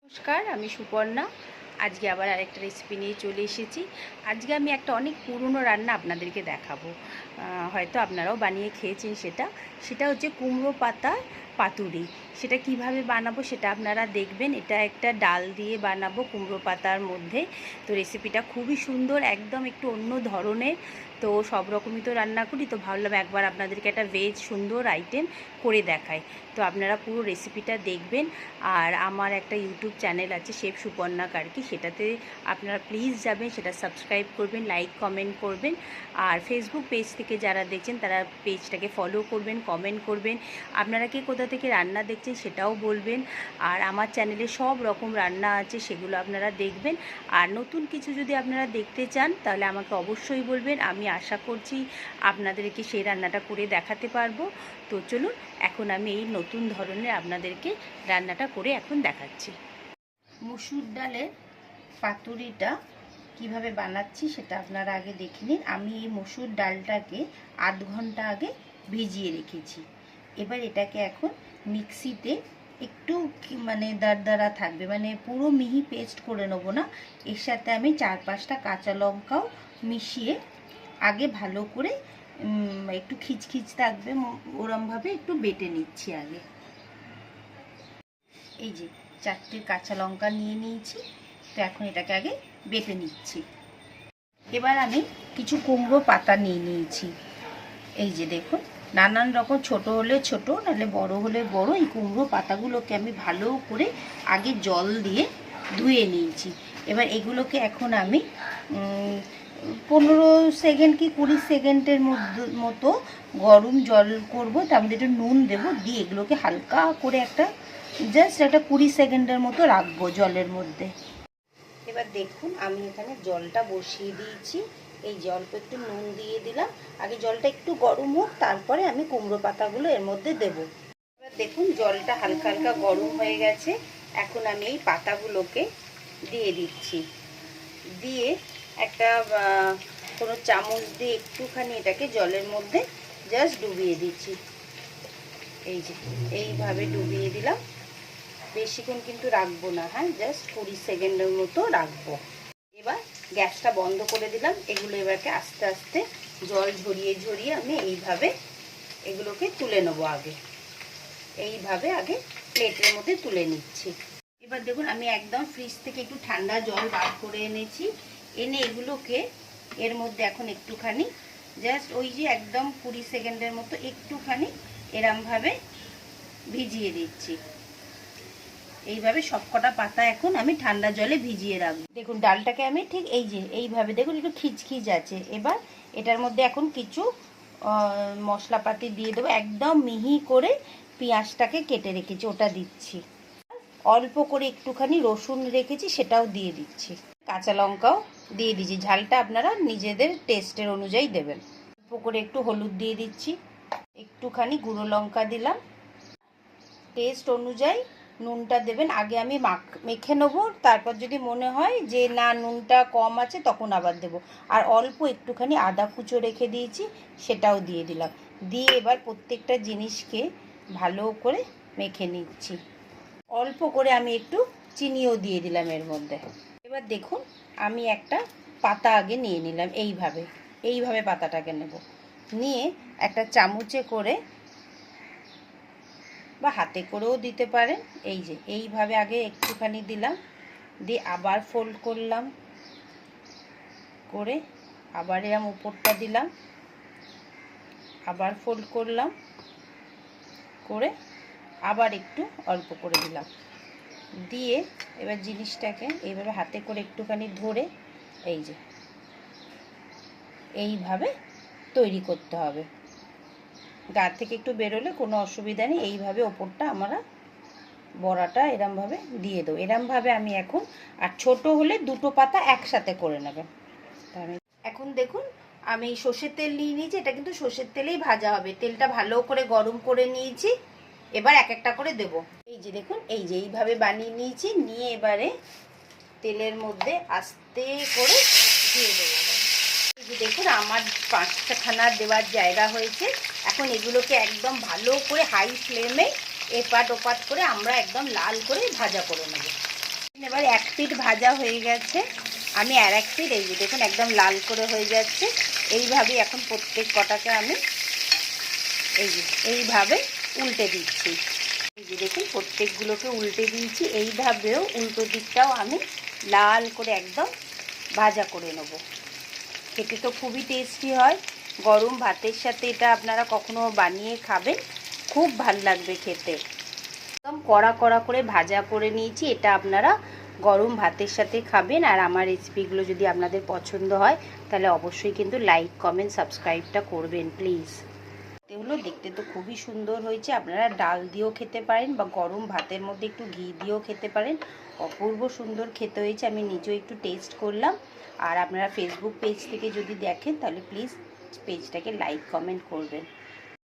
নমস্কার, আমি সুপর্ণা। আজকে আবার আরেকটা রেসিপি নিয়ে চলে এসেছি। আজকে আমি একটা অনেক পুরনো রান্না আপনাদেরকে দেখাবো। হয়তো আপনারাও বানিয়ে খেয়েছেন। সেটা হচ্ছে কুমড়ো পাতা পাতুরি। সেটা কিভাবে বানাবো সেটা আপনারা দেখবেন। এটা একটা ডাল দিয়ে বানাবো কুমড়ো পাতার মধ্যে। তো রেসিপিটা খুবই সুন্দর, একদম একটু অন্য ধরনের। তো সব রকমই তো রান্না করি, তো ভাবলাম একবার আপনাদেরকে একটা ভেজ সুন্দর আইটেম করে দেখাই। তো আপনারা পুরো রেসিপিটা দেখবেন। আর আমার একটা ইউটিউব চ্যানেল আছে, শেফ সুপর্ণা কার্কি, সেটাতে আপনারা প্লিজ যাবেন, সেটা সাবস্ক্রাইব করবেন, লাইক কমেন্ট করবেন। আর ফেসবুক পেজ থেকে যারা দেখছেন তারা পেজটাকে ফলো করবেন, কমেন্ট করবেন। আপনারা কে কোথা থেকে রান্না দেখছেন সেটাও বলবেন। আর আমার চ্যানেলে সব রকম রান্না আছে, সেগুলো আপনারা দেখবেন। আর নতুন কিছু যদি আপনারা দেখতে চান তাহলে আমাকে অবশ্যই বলবেন। আমি আশা করছি আপনাদেরকে সেই রান্নাটা করে দেখাতে পারবো। তো চলুন, এখন আমি এই নতুন ধরনের আপনাদেরকে রান্নাটা করে এখন দেখাচ্ছি। মসুর ডালের পাতুরিটা কিভাবে বানাচ্ছি সেটা আপনারা আগে দেখে নিন। আমি এই মসুর ডালটাকে আধ ঘন্টা আগে ভিজিয়ে রেখেছি। এবার এটাকে এখন মিক্সিতে একটু দারদারা থাকবে, পুরো মিহি পেস্ট করে নেবো না। এর সাথে আমি 4-5টা কাঁচা লঙ্কাও মিশিয়ে আগে ভালো করে একটু খিচখিচ থাকবে ওরমভাবে একটু বেটে নিচ্ছি আগে। এই যে 4টে কাঁচা লঙ্কা নিয়ে নিয়েছি। তো এখন এটাকে আগে বেটে নিচ্ছি। এবার আমি কিছু কুমড়ো পাতা নিয়ে নিয়েছি। এই যে দেখুন, নানান রকম, ছোট হলে ছোট, নাহলে বড় হলে বড়। এই কুমড়ো পাতাগুলোকে আমি ভালো করে আগে জল দিয়ে ধুয়ে নিয়েছি। এবার এগুলোকে এখন আমি 15 সেকেন্ড কি 20 সেকেন্ডের মতো গরম জল করবো। তার মধ্যে একটু নুন দেবো, দিয়ে এগুলোকে হালকা করে জাস্ট একটা 20 সেকেন্ডের মতো রাখবো জলের মধ্যে। এবার দেখুন, আমি এখানে জলটা বসিয়ে দিয়েছি। এই অল্প একটু নুন দিয়ে দিলাম। আগে জলটা একটু গরম হোক, তারপরে আমি কুমড়ো পাতাগুলো এর মধ্যে দেবো। এবার দেখুন, জলটা হালকা হালকা গরম হয়ে গেছে। এখন আমি এই পাতাগুলোকে দিয়ে দিচ্ছি। দিয়ে একটা কোনো চামচ দিয়ে একটুখানি এটাকে জলের মধ্যে জাস্ট ডুবিয়ে দিচ্ছি। এই যে এইভাবে ডুবিয়ে দিলাম। বেশিক্ষণ কিন্তু রাখবো না, হ্যাঁ, জাস্ট 20 সেকেন্ডের মতো রাখবো। এবার গ্যাসটা বন্ধ করে দিলাম। এগুলো এবারকে আস্তে আস্তে জল ঝরিয়ে ঝরিয়ে আমি এইভাবে এগুলোকে তুলে নেবো। এইভাবে আগে প্লেটের মধ্যে তুলে নিচ্ছি। এবার দেখুন, আমি একদম ফ্রিজ থেকে একটু ঠান্ডা জল বার করে এনেছি। এনে এগুলোকে এর মধ্যে এখন একটুখানি জাস্ট ওই যে একদম 20 সেকেন্ডের মতো একটুখানি এরমভাবে ভিজিয়ে দিচ্ছি। এইভাবে সবকটা পাতা এখন আমি ঠান্ডা জলে ভিজিয়ে রাখবো। দেখুন, ডালটাকে আমি ঠিক এই যে এইভাবে, দেখুন একটু খিচখিচ আছে। এবার এটার মধ্যে এখন কিছু মশলাপাতি দিয়ে দেবো। একদম মিহি করে পেঁয়াজটাকে কেটে রেখেছি, ওটা দিচ্ছি। অল্প করে একটুখানি রসুন রেখেছি, সেটাও দিয়ে দিচ্ছি। কাঁচা লঙ্কাও দিয়ে দিচ্ছি। ঝালটা আপনারা নিজেদের টেস্টের অনুযায়ী দেবেন। অল্প করে একটু হলুদ দিয়ে দিচ্ছি, একটুখানি গুঁড়ো লঙ্কা দিলাম। টেস্ট অনুযায়ী নুনটা দেবেন। আগে আমি মেখে নেবো, তারপর যদি মনে হয় যে না নুনটা কম আছে তখন আবার দেবো। আর অল্প একটুখানি আদা কুচো রেখে দিয়েছি, সেটাও দিয়ে দিলাম। দিয়ে এবার প্রত্যেকটা জিনিসকে ভালো করে মেখে নিচ্ছি। অল্প করে আমি একটু চিনিও দিয়ে দিলাম এর মধ্যে। এবার দেখুন, আমি একটা পাতা আগে নিয়ে নিলাম। এইভাবে পাতাটাকে নেব। নিয়ে একটা চামচে করে বা হাতে করেও দিতে পারেন। এই যে এইভাবে আগে একটুখানি দিলাম, দিয়ে আবার ফোল্ড করলাম, করে আবার এরম উপরটা দিলাম, আবার ফোল্ড করলাম, করে আবার একটু অল্প করে দিলাম। দিয়ে এবার জিনিসটাকে এইভাবে হাতে করে একটুখানি ধরে এই যে এইভাবে তৈরি করতে হবে। গা থেকে একটু বেরোলে কোনো অসুবিধা নেই। এইভাবে ওপরটা আমরা বড়াটা এরমভাবে দিয়ে দেবো। এরমভাবে আমি এখন, আর ছোট হলে দুটো পাতা একসাথে করে নেবেন। এখন দেখুন, আমি সর্ষের তেল নিয়ে নিয়েছি। এটা কিন্তু সর্ষের তেলেই ভাজা হবে। তেলটা ভালো করে গরম করে নিয়েছি। এবার এক একটা করে দেব। এই যে দেখুন, এই যে এইভাবে বানিয়ে নিয়েছি। নিয়ে এবারে তেলের মধ্যে আস্তে করে দিয়ে দেবো। এই যে দেখুন, আমার 5খানা দেওয়ার জায়গা হয়েছে। এখন এগুলোকে একদম ভালো করে হাই ফ্লেমে এপাট ওপাট করে আমরা একদম লাল করে ভাজা করে নেব। এবার এক পিঠ ভাজা হয়ে গেছে, আমি আর এক পিঠ এই যে দেখুন একদম লাল করে হয়ে যাচ্ছে। এইভাবেই এখন প্রত্যেক কটাকে আমি এইভাবে উল্টে দিচ্ছি। এই যে দেখুন প্রত্যেকগুলোকে উল্টে দিয়েছি। এইভাবেও উল্টো দিকটাও আমি লাল করে একদম ভাজা করে নেব। খেতে তো খুবই টেস্টি হয়, গরম ভাতের সাথে এটা আপনারা কখনো বানিয়ে খাবেন, খুব ভাল লাগবে খেতে। একদম কড়া কড়া করে ভাজা করে নিয়েছি, এটা আপনারা গরম ভাতের সাথে খাবেন। আর আমার রেসিপিগুলো যদি আপনাদের পছন্দ হয় তাহলে অবশ্যই কিন্তু লাইক কমেন্ট সাবস্ক্রাইবটা করবেন প্লিজ। এগুলো দেখতে তো খুবই সুন্দর হয়েছে, আপনারা ডাল দিয়েও খেতে পারেন বা গরম ভাতের মধ্যে একটু ঘি দিয়েও খেতে পারেন, অপূর্ব সুন্দর খেতে হয়েছে। আমি নিজেও একটু টেস্ট করলাম। আর আপনারা ফেসবুক পেজ থেকে যদি দেখেন তাহলে প্লিজ পেজটাকে লাইক কমেন্ট করবেন।